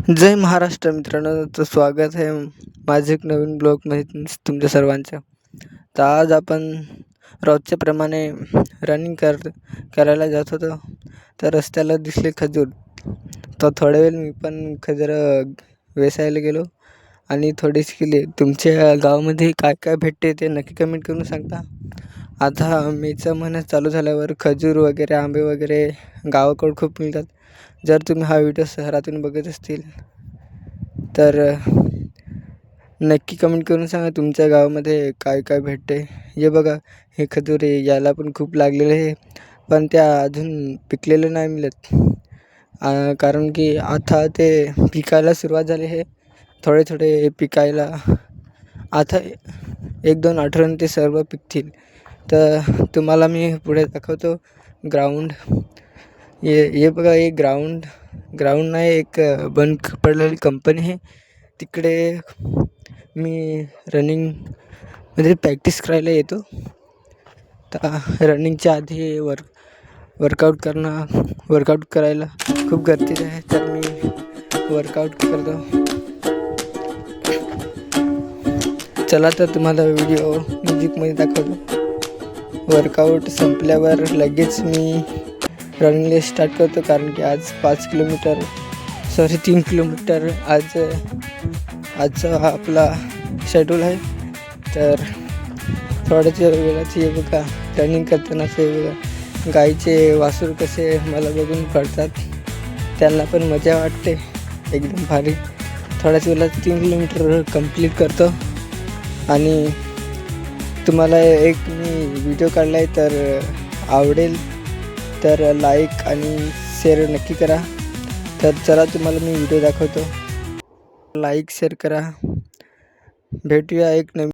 जय महाराष्ट्र मित्रांनो, तर स्वागत आहे माझं एक नवीन ब्लॉगमध्ये तुमच्या सर्वांचं. तर आज आपण रोजच्याप्रमाणे रनिंग करायला जात होतो. तर रस्त्याला दिसले खजूर. तर थोड्या वेळ मी पण खजूर वेचायला गेलो आणि थोडीशी केली. तुमच्या गावामध्ये काय काय भेटते ते नक्की कमेंट करून सांगता. आता मेचा महिना चालू झाल्यावर खजूर वगैरे, आंबे वगैरे गावाकडं खूप मिळतात. जर तुम्ही हा व्हिडिओ शहरातून बघत असतील तर नक्की कमेंट करून सांगा तुमच्या गावामध्ये काय काय भेटते. हे बघा, हे खजूर आहे, याला पण खूप लागलेलं आहे, पण त्या अजून पिकलेलं नाही मिळत. कारण की आता ते पिकायला सुरुवात झाली आहे. थोडे थोडे पिकायला आता 1-2 आठवड्याने ते सर्व पिकतील. तर तुम्हाला मी पुढे दाखवतो ग्राउंड. हे बघा, हे ग्राउंड नाही, एक बंद पडलेली कंपनी आहे. तिकडे मी रनिंगमध्ये प्रॅक्टिस करायला येतो. तर रनिंगच्या आधी वर्कआउट करायला खूप गरजेचं आहे. तर मी वर्कआउट करतो. चला तर तुम्हाला व्हिडिओ म्युझिकमध्ये दाखवतो. वर्कआउट संपल्यावर लगेच मी रनिंगला स्टार्ट करतो, कारण की आज 3 किलोमीटर आजचा आपला शेड्यूल आहे. तर थोड्याच वेळाची हे बघा, रनिंग करतानाच हे बघा, गाईचे वासरू कसे मला बघून पडतात, त्यांना पण मजा वाटते एकदम भारी. थोड्याच वेळात 3 किलोमीटर कंप्लीट करतो. आणि तुम्हाला एक मी व्हिडिओ काढला आहे, तर आवडेल तर लाईक आणि शेअर नक्की करा. तर चला तुम्हाला मी व्हिडिओ दाखवतो. लाईक शेअर करा. भेटूया एक नवीन